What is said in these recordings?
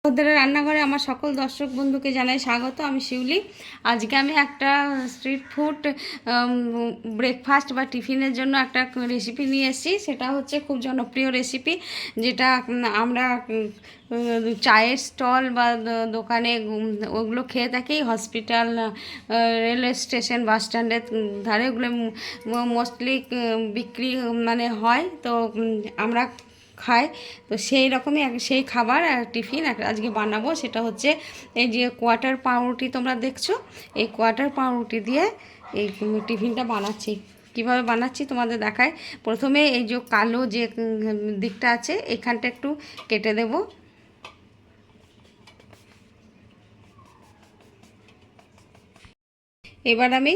ওদের রান্নাঘরে আমার সকল দর্শক বন্ধুকে জানাই স্বাগত। আমি শিউলি। আজকে আমি একটা স্ট্রিট ফুড ব্রেকফাস্ট বা টিফিনের জন্য একটা রেসিপি নিয়ে এসেছি। সেটা হচ্ছে খুব জনপ্রিয় রেসিপি, যেটা আমরা চায়ের স্টল বা দোকানে ওগুলো খেয়ে থাকি। হসপিটাল, রেলওয়ে স্টেশন, বাস স্ট্যান্ডের ধারে ওগুলো মোস্টলি বিক্রি হয়। তো আমরা খাই। তো সেই রকমই সেই খাবার টিফিন আজকে বানাবো। সেটা হচ্ছে এই যে কোয়াটার পাউরুটি তোমরা দেখছো, এই কোয়াটার পাউরুটি দিয়ে এই টিফিনটা বানাচ্ছি। কিভাবে বানাচ্ছি তোমাদের দেখায়। প্রথমে এই যে কালো যে দিকটা আছে এখানটা একটু কেটে দেব। এবার আমি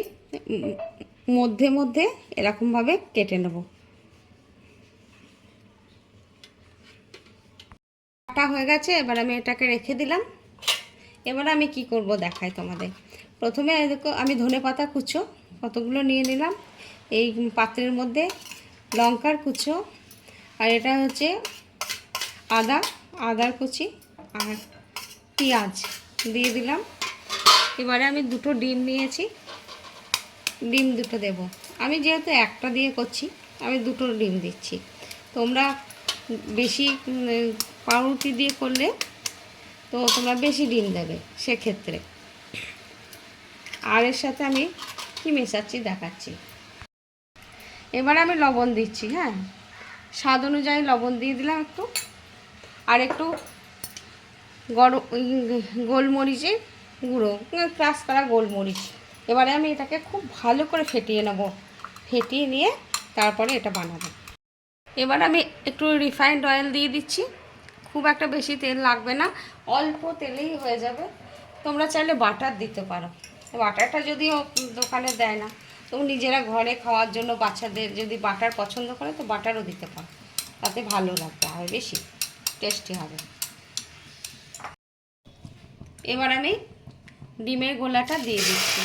মধ্যে মধ্যে এরকমভাবে কেটে নেব। কাটা হয়ে গেছে, এবার আমি এটাকে রেখে দিলাম। এবার আমি কি করব দেখাই তোমাদের। প্রথমে দেখো, আমি ধনেপাতা কুচো কতগুলো নিয়ে নিলাম এই পাত্রের মধ্যে, লঙ্কার কুচো, আর এটা হচ্ছে আদার কুচি, আর পেঁয়াজ দিয়ে দিলাম। এবারে আমি দুটো ডিম নিয়েছি, ডিম দুটো দেব। আমি যেহেতু একটা দিয়ে করছি, আমি দুটো ডিম দিচ্ছি। তোমরা বেশি পাউরুটি দিয়ে করলে তো তোমরা বেশি ডিম দেবে সেক্ষেত্রে। আর এর সাথে আমি কি মেশাচ্ছি দেখাচ্ছি। এবার আমি লবণ দিচ্ছি, হ্যাঁ, স্বাদ অনুযায়ী লবণ দিয়ে দিলাম একটু, আর একটু গোলমরিচের গুঁড়ো, ক্রাশ করা গোলমরিচ। এবারে আমি এটাকে খুব ভালো করে ফেটিয়ে নেব। ফেটিয়ে নিয়ে তারপরে এটা বানাবো। এবার আমি একটু রিফাইন্ড অয়েল দিয়ে দিচ্ছি। খুব একটা বেশি তেল লাগবে না, অল্প তেলেই হয়ে যাবে। তোমরা চাইলে বাটার দিতে পারো। বাটারটা যদিও দোকানে দেয় না, তো নিজেরা ঘরে খাওয়ার জন্য বাচ্চাদের যদি বাটার পছন্দ করে তো বাটারও দিতে পারো, তাতে ভালো লাগবে, আর বেশি টেস্টি হবে। এবার আমি ডিমের গোলাটা দিয়ে দিচ্ছি।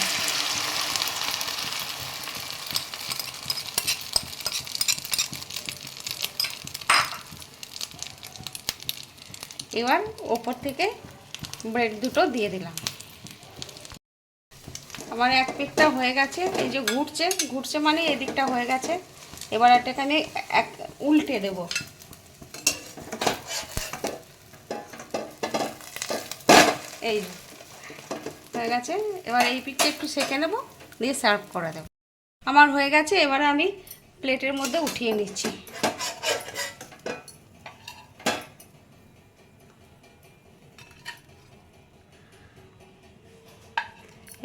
এবার ওপর থেকে ব্রেড দুটো দিয়ে দিলাম। আমার এক পিঠটা হয়ে গেছে, এই যে ঘুরছে মানে এদিকটা হয়ে গেছে। এবার এটাকে আমি উল্টে দেব। এই হয়ে গেছে। এবার এই পিঠটা একটু সেঁকে নেব, দিয়ে সার্ভ করে দেব। আমার হয়ে গেছে। এবারে আমি প্লেটের মধ্যে উঠিয়ে নিচ্ছি।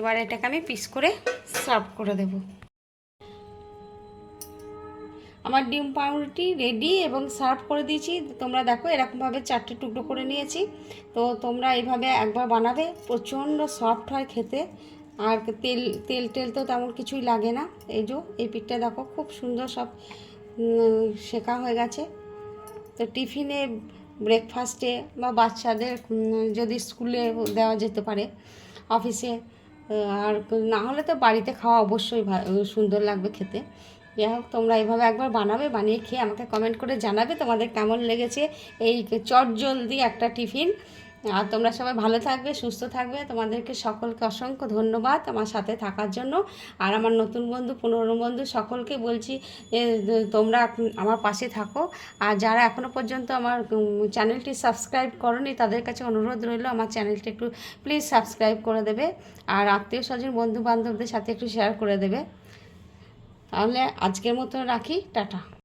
এবার এটাকে আমি পিস করে সার্ভ করে দেব। আমার ডিম পাউরুটি রেডি এবং সার্ভ করে দিয়েছি। তোমরা দেখো এরকমভাবে 4টে টুকরো করে নিয়েছি। তো তোমরা এইভাবে একবার বানাবে, প্রচণ্ড সফট হয় খেতে, আর তেল তো তেমন কিছুই লাগে না। এই যে এই পিঠটা দেখো খুব সুন্দর সব শেখা হয়ে গেছে। তো টিফিনে, ব্রেকফাস্টে বা বাচ্চাদের যদি স্কুলে দেওয়া যেতে পারে, অফিসে, আর না হলে তো বাড়িতে খাওয়া অবশ্যই সুন্দর লাগবে খেতে। যাই হোক, তোমরা এইভাবে একবার বানাবে, বানিয়ে খেয়ে আমাকে কমেন্ট করে জানাবে তোমাদের কেমন লেগেছে এই চটজলদি একটা টিফিন। আর তোমরা সবাই ভালো থাকবে, সুস্থ থাকবে। তোমাদেরকে সকলকে অসংখ্য ধন্যবাদ আমার সাথে থাকার জন্য। আর আমার নতুন বন্ধু, পুরনো বন্ধু সকলকে বলছি তোমরা আমার পাশে থাকো। আর যারা এখনও পর্যন্ত আমার চ্যানেলটি সাবস্ক্রাইব করোনি তাদের কাছে অনুরোধ রইল আমার চ্যানেলটি একটু প্লিজ সাবস্ক্রাইব করে দেবে, আর আত্মীয় স্বজন, বন্ধু বান্ধবদের সাথে একটু শেয়ার করে দেবে। তাহলে আজকের মতো রাখি, টাটা।